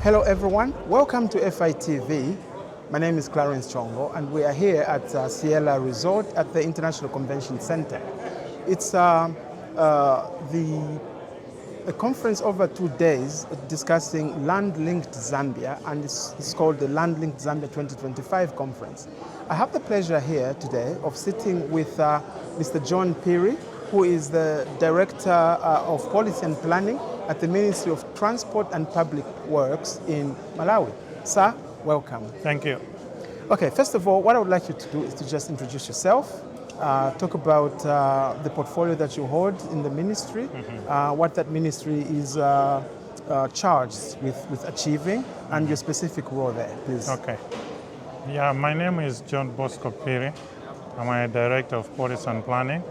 Hello everyone, welcome to FITV. My name is Clarence Chongo and we are here at Ciêla Resort at the International Convention Center. It's a conference over 2 days discussing Land-Linked Zambia, and it's called the Land-Linked Zambia 2025 conference. I have the pleasure here today of sitting with Mr. John Phiri, who is the Director of Policy and Planning at the Ministry of Transport and Public Works in Malawi. Sir, welcome. Thank you. Okay, first of all, what I would like you to do is to just introduce yourself, talk about the portfolio that you hold in the ministry, what that ministry is charged with achieving, and your specific role there, please. Okay. Yeah, my name is John Phiri. I'm a Director of Policy and Planning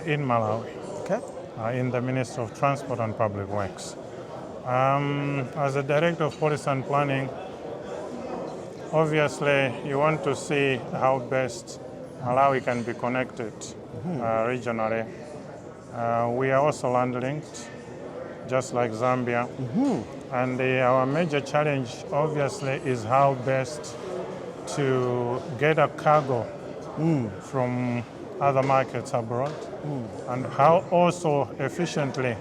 in Malawi. Okay. In the Ministry of Transport and Public Works. As a Director of Policy and Planning, obviously you want to see how best Malawi can be connected regionally. We are also land-linked, just like Zambia. And our major challenge, obviously, is how best to get a cargo from other markets abroad, and how also efficiently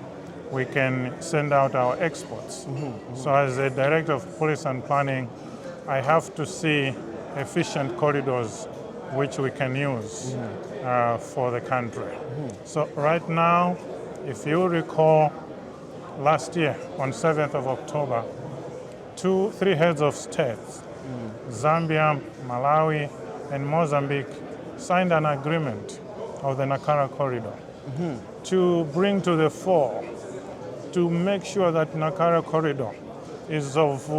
we can send out our exports. So as a Director of Policy and Planning, I have to see efficient corridors which we can use for the country. So right now, if you recall, last year on 7th of October, 3 heads of states, Zambia, Malawi, and Mozambique, signed an agreement of the Nakara Corridor to bring to the fore, to make sure that Nakara Corridor is of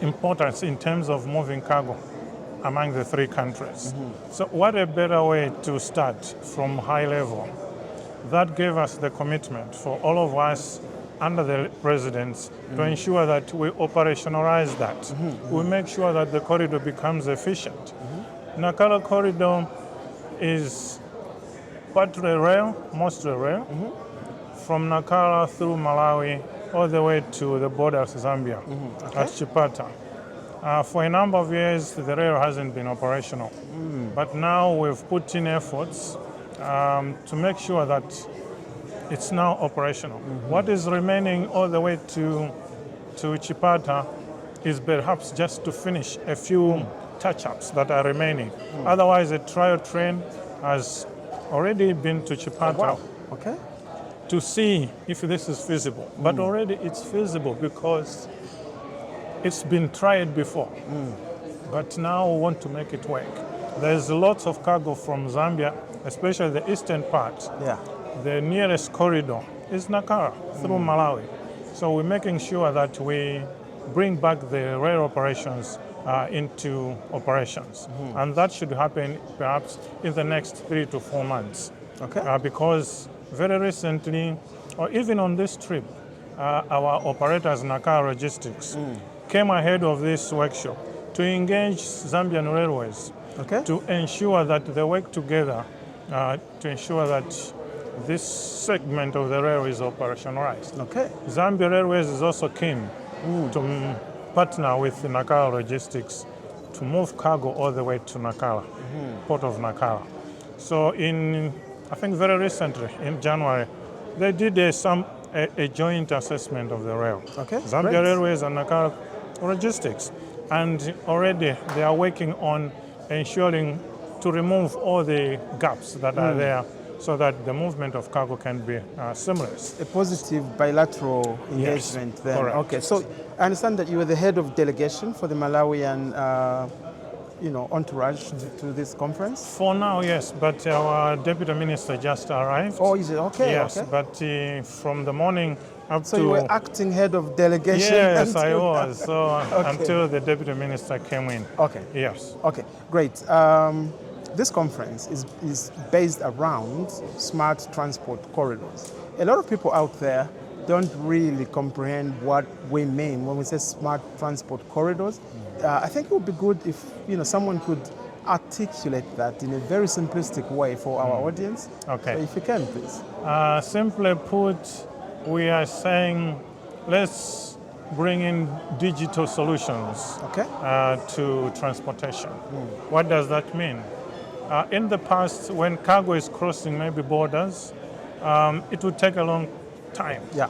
importance in terms of moving cargo among the 3 countries. So what a better way to start from high level. That gave us the commitment for all of us under the presidents to ensure that we operationalize that. We make sure that the corridor becomes efficient. Nacala Corridor is partly rail, mostly rail, from Nacala through Malawi all the way to the border of Zambia at Chipata. For a number of years, the rail hasn't been operational, but now we've put in efforts to make sure that it's now operational. What is remaining all the way to Chipata is perhaps just to finish a few touch-ups that are remaining. Otherwise, a trial train has already been to Chipata to see if this is feasible. But already it's feasible because it's been tried before. But now we want to make it work. There's lots of cargo from Zambia, especially the eastern part. The nearest corridor is Nakara through Malawi. So we're making sure that we bring back the rail operations into operations. And that should happen perhaps in the next 3 to 4 months. Because very recently, or even on this trip, our operators, Nakara Logistics, came ahead of this workshop to engage Zambian Railways to ensure that they work together to ensure that this segment of the rail is operationalized. Zambia Railways is also keen to partner with Nakara Logistics to move cargo all the way to Nacala, port of Nacala. So I think very recently, in January, they did a joint assessment of the rail. Zambia Railways and Nakara Logistics. And already they are working on ensuring to remove all the gaps that are there so that the movement of cargo can be seamless. A positive bilateral engagement then. Correct. So I understand that you were the head of delegation for the Malawian entourage to this conference? For now, yes, but our deputy minister just arrived. Oh, is it? Okay. Yes, but from the morning up so to... So you were acting head of delegation? Yes, I was, so until the deputy minister came in. Yes. Okay, great. This conference is based around smart transport corridors. A lot of people out there don't really comprehend what we mean when we say smart transport corridors. I think it would be good if someone could articulate that in a very simplistic way for our audience. Okay. So if you can, please. Simply put, we are saying let's bring in digital solutions Okay. to transportation. What does that mean? In the past, when cargo is crossing maybe borders, it would take a long time Yeah.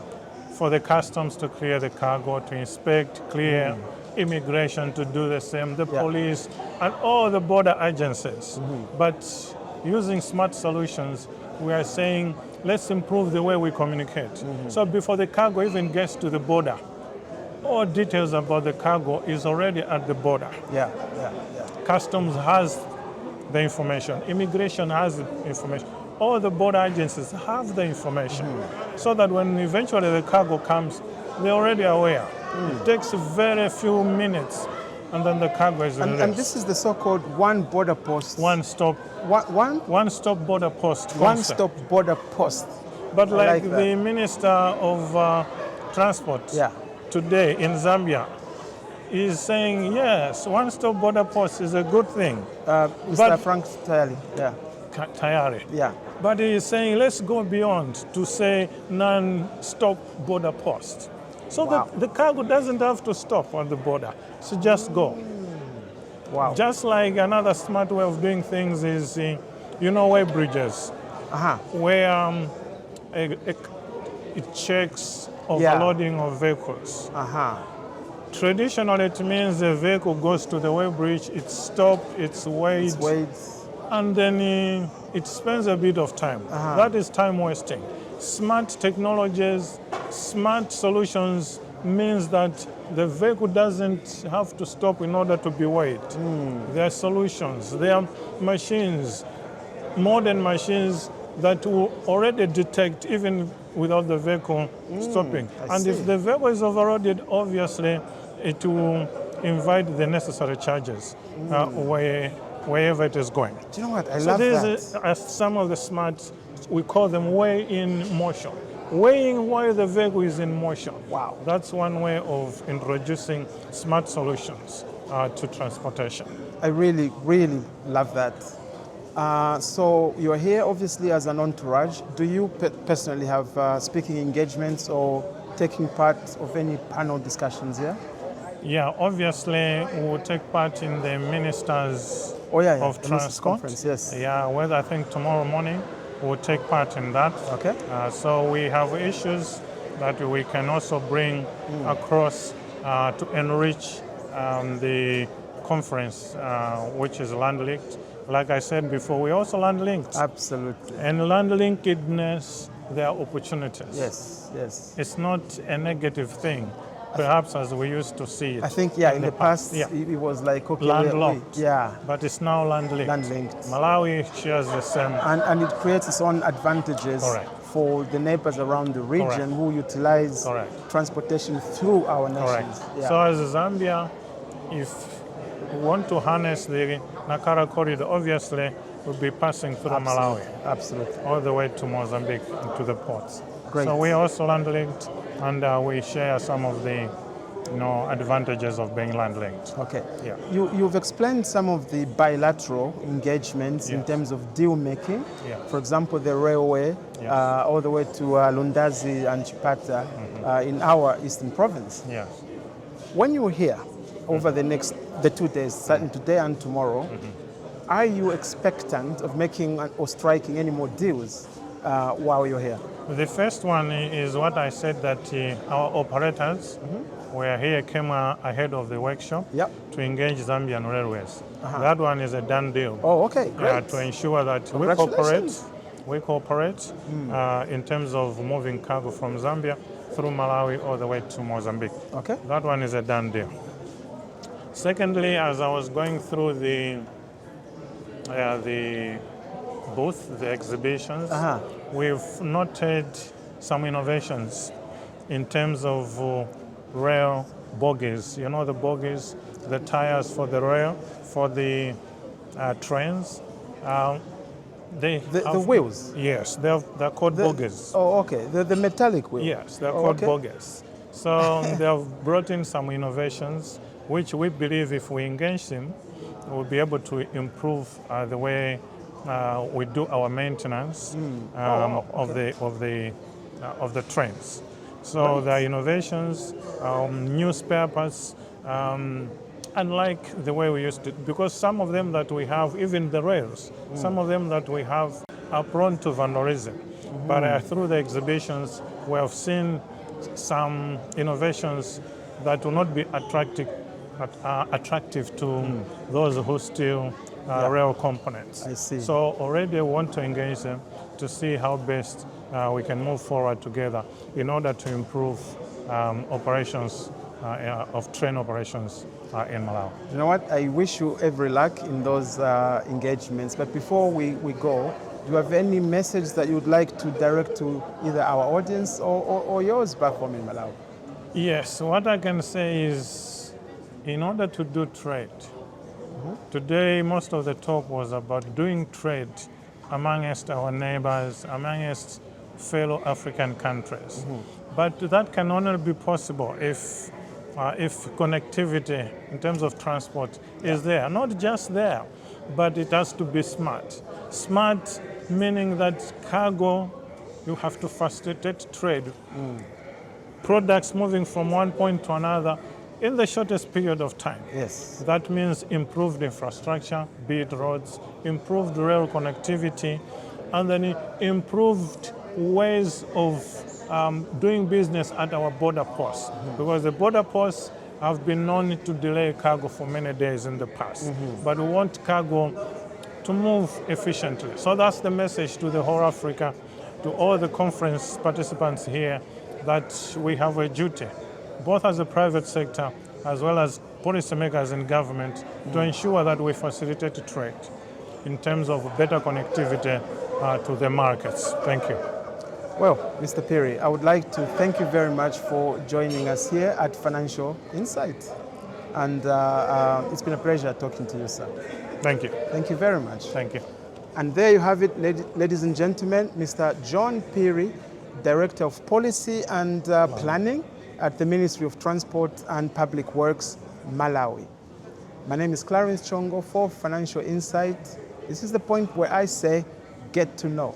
for the customs to clear the cargo, to inspect, clear, immigration to do the same, the police, and all the border agencies. But using smart solutions, we are saying, let's improve the way we communicate. So before the cargo even gets to the border, all details about the cargo is already at the border. Yeah. Customs has the information, immigration has the information. All the border agencies have the information, so that when eventually the cargo comes, they're already aware. It takes very few minutes, and then the cargo is released. And this is the so-called one border post. One-stop border post concept. One-stop border post. But like that. the Minister of Transport today in Zambia is saying, yes, one-stop border post is a good thing. Mr. Frank Tayali. Tayari. Yeah. But he is saying, let's go beyond to say non-stop border post. So that the cargo doesn't have to stop on the border. So just go. Wow. Just like another smart way of doing things is, way bridges, where it checks overloading of vehicles. Traditionally, it means the vehicle goes to the weigh bridge, it's stopped, it's weighed, and then it spends a bit of time. That is time wasting. Smart technologies, smart solutions means that the vehicle doesn't have to stop in order to be weighed. There are solutions, there are machines, modern machines that will already detect even without the vehicle stopping. And if the vehicle is overloaded, obviously it will invite the necessary charges wherever it is going. Do you know what? I love that. So these are some of the smart, we call them weigh in motion. Weighing while the vehicle is in motion. Wow. That's one way of introducing smart solutions to transportation. I really, really love that. So you're here obviously as an entourage. Do you personally have speaking engagements or taking part of any panel discussions here? Yeah, obviously we'll take part in the Ministers of Transport Conference, yes. Yeah, well, I think tomorrow morning we'll take part in that. Okay. So we have issues that we can also bring across to enrich the conference, which is land-linked. Like I said before, we also land-linked. Absolutely. And land-linkedness, there are opportunities. Yes. It's not a negative thing, perhaps as we used to see it. I think, in the past, it was like, okay, landlocked. But it's now land-linked. Malawi shares the same. And it creates its own advantages for the neighbors around the region who utilize transportation through our nations. So as Zambia, if we want to harness the Nakara Corridor, obviously we'll be passing through Malawi. Absolutely. All the way to Mozambique and to the ports. Great. So we are also land-linked, and we share some of the advantages of being land-linked. Okay. Yeah. You've explained some of the bilateral engagements in terms of deal making. For example, the railway all the way to Lundazi and Chipata in our eastern province. When you're here over the 2 days, starting today and tomorrow, are you expectant of making or striking any more deals while you're here? The first one is what I said, that our operators came ahead of the workshop to engage Zambian Railways. That one is a done deal. Oh, okay, great. To ensure that we cooperate in terms of moving cargo from Zambia through Malawi all the way to Mozambique. Okay. That one is a done deal. Secondly, as I was going through the booth, the exhibitions, we've noted some innovations in terms of rail bogies. You know, the bogies, the tires for the rail, for the trains. The wheels? Yes, they're called bogies. Oh, okay. The metallic wheels? Yes, they're called bogies. So they have brought in some innovations, which we believe if we engage them, we'll be able to improve the way we do our maintenance of the trains. So there are innovations, new spare parts, unlike the way we used to, because some of them that we have, even the rails, some of them that we have are prone to vandalism. But through the exhibitions, we have seen some innovations that will not be attractive to those who steal rail components. I see. So already I want to engage them to see how best we can move forward together in order to improve operations of train operations in Malawi. You know what? I wish you every luck in those engagements. But before we go, do you have any message that you would like to direct to either our audience or yours back home in Malawi? Yes, what I can say is, in order to do trade, today most of the talk was about doing trade amongst our neighbors, amongst fellow African countries. But that can only be possible if connectivity in terms of transport is there. Not just there, but it has to be smart. Smart meaning that cargo, you have to facilitate trade. Products moving from one point to another in the shortest period of time. Yes. That means improved infrastructure, be it roads, improved rail connectivity, and then improved ways of doing business at our border posts. Because the border posts have been known to delay cargo for many days in the past. But we want cargo to move efficiently. So that's the message to the whole Africa, to all the conference participants here, that we have a duty, both as a private sector as well as policymakers in government, to ensure that we facilitate trade in terms of better connectivity to the markets. Thank you. Well, Mr. Phiri, I would like to thank you very much for joining us here at Financial Insight. And it's been a pleasure talking to you, sir. Thank you. Thank you very much. Thank you. And there you have it, ladies and gentlemen, Mr. John Phiri, Director of Policy and Planning at the Ministry of Transport and Public Works, Malawi. My name is Clarence Chongo for Financial Insight. This is the point where I say, get to know.